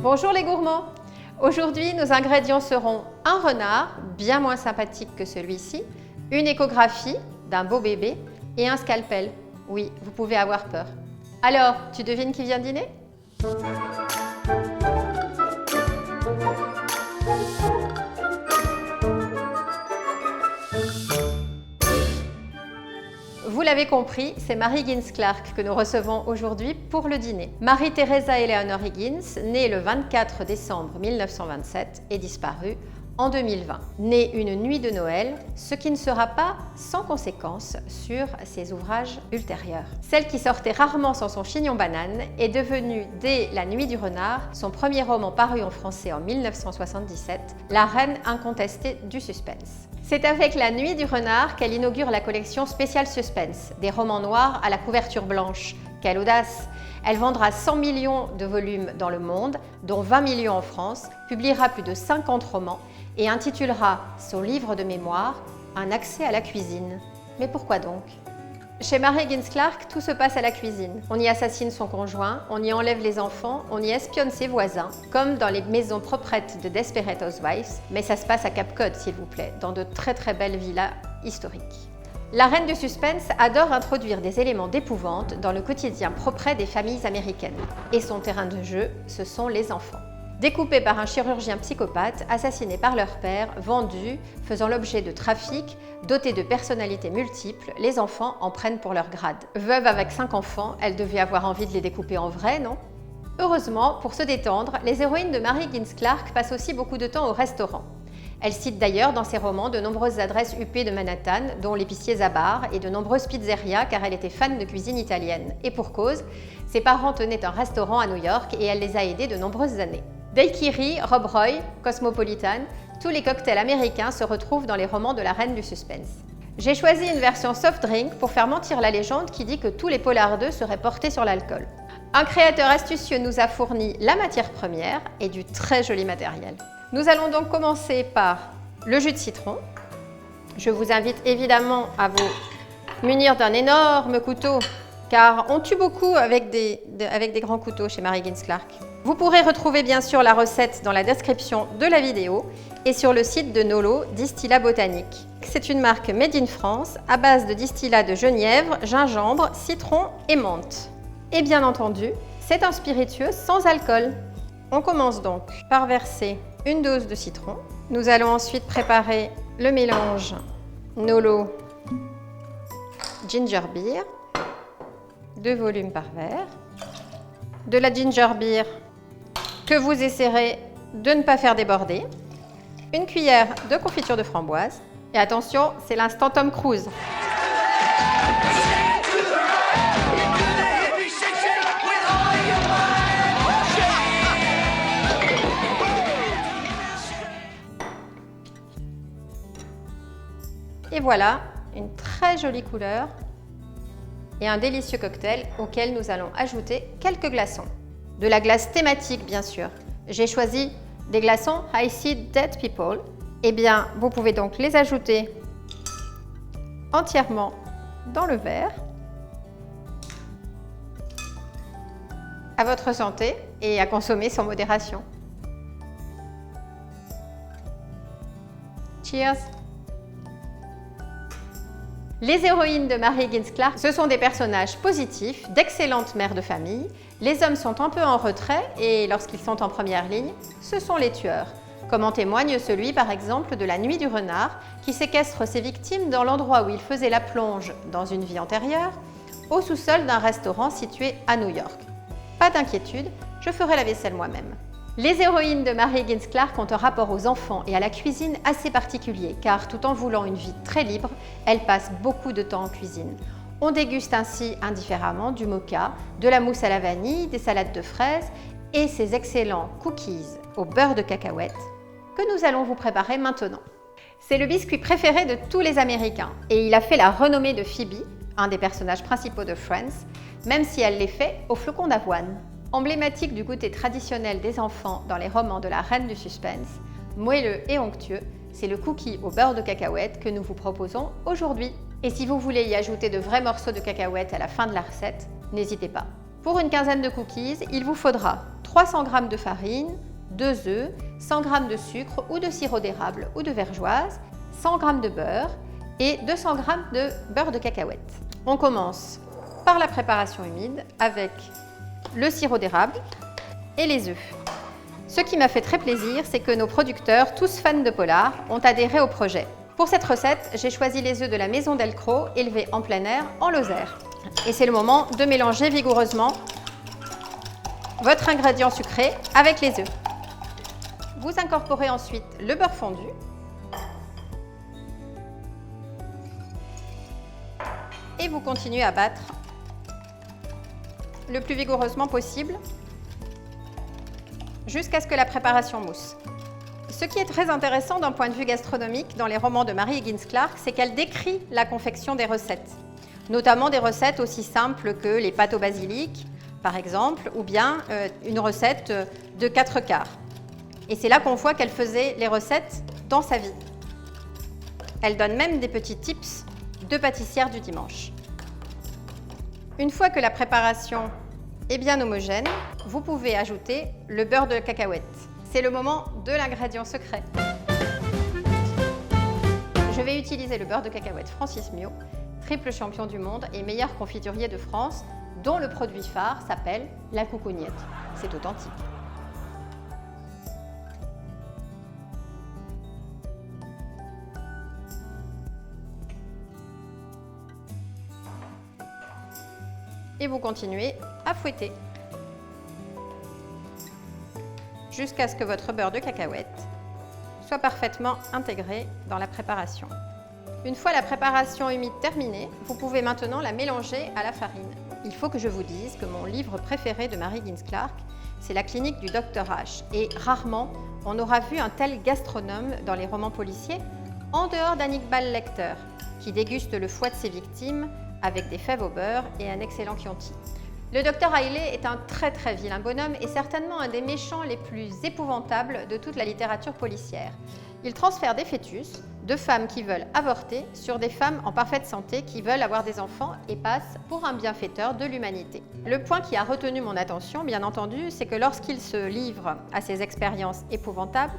Bonjour les gourmands! Aujourd'hui, nos ingrédients seront un renard, bien moins sympathique que celui-ci, une échographie d'un beau bébé et un scalpel. Oui, vous pouvez avoir peur. Alors, tu devines qui vient dîner? Vous l'avez compris, c'est Mary Higgins Clark que nous recevons aujourd'hui pour le dîner. Mary Teresa Eleanor Higgins, née le 24 décembre 1927 et disparue en 2020. Née une nuit de Noël, ce qui ne sera pas sans conséquence sur ses ouvrages ultérieurs. Celle qui sortait rarement sans son chignon banane est devenue, dès La Nuit du Renard, son premier roman paru en français en 1977, la reine incontestée du suspense. C'est avec La Nuit du Renard qu'elle inaugure la collection Spécial Suspense, des romans noirs à la couverture blanche. Quelle audace! Elle vendra 100 millions de volumes dans le monde, dont 20 millions en France, publiera plus de 50 romans et intitulera son livre de mémoire « Un accès à la cuisine ». Mais pourquoi donc? Chez Mary Higgins Clark, tout se passe à la cuisine. On y assassine son conjoint, on y enlève les enfants, on y espionne ses voisins, comme dans les maisons proprettes de Desperate Housewives, mais ça se passe à Cape Cod, s'il vous plaît, dans de très très belles villas historiques. La reine du suspense adore introduire des éléments d'épouvante dans le quotidien propre des familles américaines. Et son terrain de jeu, ce sont les enfants. Découpés par un chirurgien psychopathe, assassinés par leur père, vendus, faisant l'objet de trafics, dotés de personnalités multiples, les enfants en prennent pour leur grade. Veuve avec 5 enfants, elle devait avoir envie de les découper en vrai, non? Heureusement, pour se détendre, les héroïnes de Mary Higgins Clark passent aussi beaucoup de temps au restaurant. Elle cite d'ailleurs dans ses romans de nombreuses adresses huppées de Manhattan, dont l'épicier Zabar, et de nombreuses pizzerias car elle était fan de cuisine italienne. Et pour cause, ses parents tenaient un restaurant à New York et elle les a aidés de nombreuses années. Daiquiri, Rob Roy, Cosmopolitan, tous les cocktails américains se retrouvent dans les romans de la reine du suspense. J'ai choisi une version soft drink pour faire mentir la légende qui dit que tous les polardeux seraient portés sur l'alcool. Un créateur astucieux nous a fourni la matière première et du très joli matériel. Nous allons donc commencer par le jus de citron. Je vous invite évidemment à vous munir d'un énorme couteau car on tue beaucoup avec des grands couteaux chez Mary Higgins Clark. Vous pourrez retrouver bien sûr la recette dans la description de la vidéo et sur le site de Nolo Distillat Botanique. C'est une marque made in France à base de distillats de genièvre, gingembre, citron et menthe. Et bien entendu, c'est un spiritueux sans alcool. On commence donc par verser une dose de citron. Nous allons ensuite préparer le mélange Nolo Ginger Beer, 2 volumes par verre, de la ginger beer que vous essaierez de ne pas faire déborder, une cuillère de confiture de framboise et attention, c'est l'instant Tom Cruise. Et voilà, une très jolie couleur et un délicieux cocktail auquel nous allons ajouter quelques glaçons. De la glace thématique, bien sûr. J'ai choisi des glaçons I See Dead People. Eh bien, vous pouvez donc les ajouter entièrement dans le verre. À votre santé et à consommer sans modération. Cheers! Les héroïnes de Mary Higgins Clark, ce sont des personnages positifs, d'excellentes mères de famille. Les hommes sont un peu en retrait et lorsqu'ils sont en première ligne, ce sont les tueurs. Comme en témoigne celui, par exemple, de La Nuit du Renard, qui séquestre ses victimes dans l'endroit où il faisait la plonge dans une vie antérieure, au sous-sol d'un restaurant situé à New York. Pas d'inquiétude, je ferai la vaisselle moi-même. Les héroïnes de Mary Higgins Clark ont un rapport aux enfants et à la cuisine assez particulier, car tout en voulant une vie très libre, elles passent beaucoup de temps en cuisine. On déguste ainsi indifféremment du mocha, de la mousse à la vanille, des salades de fraises et ces excellents cookies au beurre de cacahuète que nous allons vous préparer maintenant. C'est le biscuit préféré de tous les Américains et il a fait la renommée de Phoebe, un des personnages principaux de Friends, même si elle l'est fait au flocon d'avoine. Emblématique du goûter traditionnel des enfants dans les romans de la reine du suspense, moelleux et onctueux, c'est le cookie au beurre de cacahuète que nous vous proposons aujourd'hui. Et si vous voulez y ajouter de vrais morceaux de cacahuètes à la fin de la recette, n'hésitez pas. Pour une quinzaine de cookies, il vous faudra 300 g de farine, 2 œufs, 100 g de sucre ou de sirop d'érable ou de vergeoise, 100 g de beurre et 200 g de beurre de cacahuète. On commence par la préparation humide avec le sirop d'érable et les œufs. Ce qui m'a fait très plaisir, c'est que nos producteurs, tous fans de polar, ont adhéré au projet. Pour cette recette, j'ai choisi les œufs de la maison Delcros, élevés en plein air, en Lozère. Et c'est le moment de mélanger vigoureusement votre ingrédient sucré avec les œufs. Vous incorporez ensuite le beurre fondu et vous continuez à battre le plus vigoureusement possible jusqu'à ce que la préparation mousse. Ce qui est très intéressant d'un point de vue gastronomique dans les romans de Mary Higgins Clark, c'est qu'elle décrit la confection des recettes, notamment des recettes aussi simples que les pâtes au basilic, par exemple, ou bien une recette de 4 quarts. Et c'est là qu'on voit qu'elle faisait les recettes dans sa vie. Elle donne même des petits tips de pâtissière du dimanche. Une fois que la préparation est bien homogène, vous pouvez ajouter le beurre de cacahuète. C'est le moment de l'ingrédient secret. Je vais utiliser le beurre de cacahuète Francis Miot, triple champion du monde et meilleur confiturier de France, dont le produit phare s'appelle la coucougnette. C'est authentique. Et vous continuez à fouetter jusqu'à ce que votre beurre de cacahuète soit parfaitement intégré dans la préparation. Une fois la préparation humide terminée, vous pouvez maintenant la mélanger à la farine. Il faut que je vous dise que mon livre préféré de Mary Higgins Clark, c'est La clinique du Dr H. Et rarement on aura vu un tel gastronome dans les romans policiers, en dehors d'Hannibal Lecter, qui déguste le foie de ses victimes avec des fèves au beurre et un excellent Chianti. Le Dr Riley est un très vilain bonhomme et certainement un des méchants les plus épouvantables de toute la littérature policière. Il transfère des fœtus de femmes qui veulent avorter sur des femmes en parfaite santé qui veulent avoir des enfants et passe pour un bienfaiteur de l'humanité. Le point qui a retenu mon attention, bien entendu, c'est que lorsqu'il se livre à ces expériences épouvantables,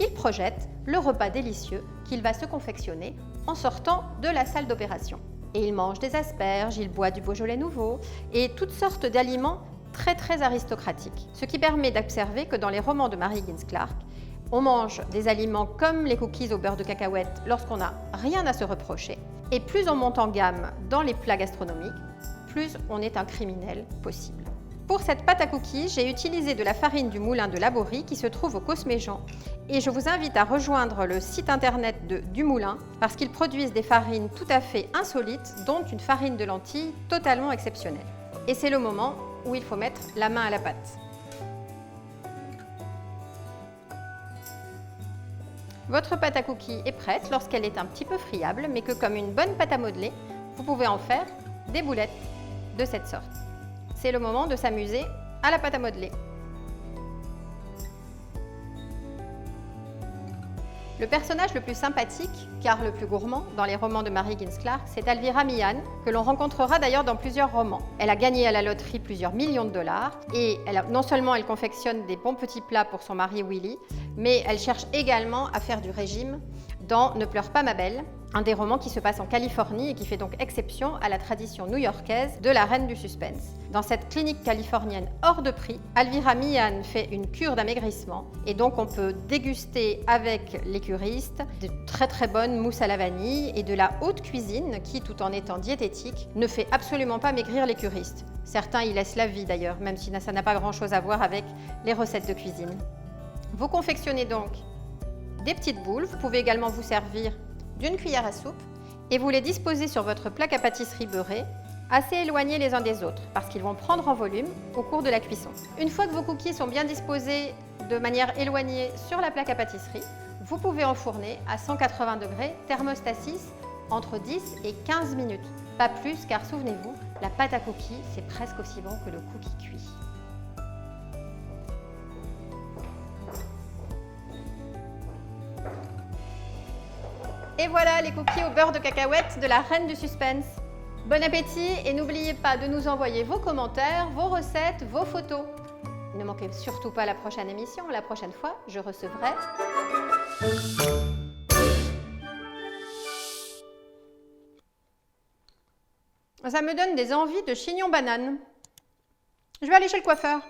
il projette le repas délicieux qu'il va se confectionner en sortant de la salle d'opération. Et il mange des asperges, il boit du Beaujolais nouveau et toutes sortes d'aliments très aristocratiques. Ce qui permet d'observer que dans les romans de Mary Higgins Clark, on mange des aliments comme les cookies au beurre de cacahuète lorsqu'on n'a rien à se reprocher. Et plus on monte en gamme dans les plats gastronomiques, plus on est un criminel possible. Pour cette pâte à cookies, j'ai utilisé de la farine du moulin de Laborie qui se trouve au Cosméjean et je vous invite à rejoindre le site internet du moulin parce qu'ils produisent des farines tout à fait insolites, dont une farine de lentilles totalement exceptionnelle. Et c'est le moment où il faut mettre la main à la pâte. Votre pâte à cookies est prête lorsqu'elle est un petit peu friable, mais que comme une bonne pâte à modeler, vous pouvez en faire des boulettes de cette sorte. C'est le moment de s'amuser à la pâte à modeler. Le personnage le plus sympathique, car le plus gourmand, dans les romans de Mary Higgins Clark, c'est Alvira Meehan, que l'on rencontrera d'ailleurs dans plusieurs romans. Elle a gagné à la loterie plusieurs millions de dollars et non seulement elle confectionne des bons petits plats pour son mari Willie, mais elle cherche également à faire du régime dans Ne pleure pas ma belle, un des romans qui se passe en Californie et qui fait donc exception à la tradition new-yorkaise de la reine du suspense. Dans cette clinique californienne hors de prix, Alvira Meehan fait une cure d'amaigrissement et donc on peut déguster avec les curistes de très bonnes mousses à la vanille et de la haute cuisine qui, tout en étant diététique, ne fait absolument pas maigrir les curistes. Certains y laissent la vie d'ailleurs, même si ça n'a pas grand-chose à voir avec les recettes de cuisine. Vous confectionnez donc des petites boules, vous pouvez également vous servir d'une cuillère à soupe et vous les disposez sur votre plaque à pâtisserie beurrée, assez éloignés les uns des autres parce qu'ils vont prendre en volume au cours de la cuisson. Une fois que vos cookies sont bien disposés de manière éloignée sur la plaque à pâtisserie, vous pouvez enfourner à 180 degrés, thermostat 6, entre 10 et 15 minutes. Pas plus car souvenez-vous, la pâte à cookies, c'est presque aussi bon que le cookie cuit. Et voilà les cookies au beurre de cacahuète de la reine du suspense. Bon appétit et n'oubliez pas de nous envoyer vos commentaires, vos recettes, vos photos. Ne manquez surtout pas la prochaine émission. La prochaine fois, je recevrai... Ça me donne des envies de chignon banane. Je vais aller chez le coiffeur.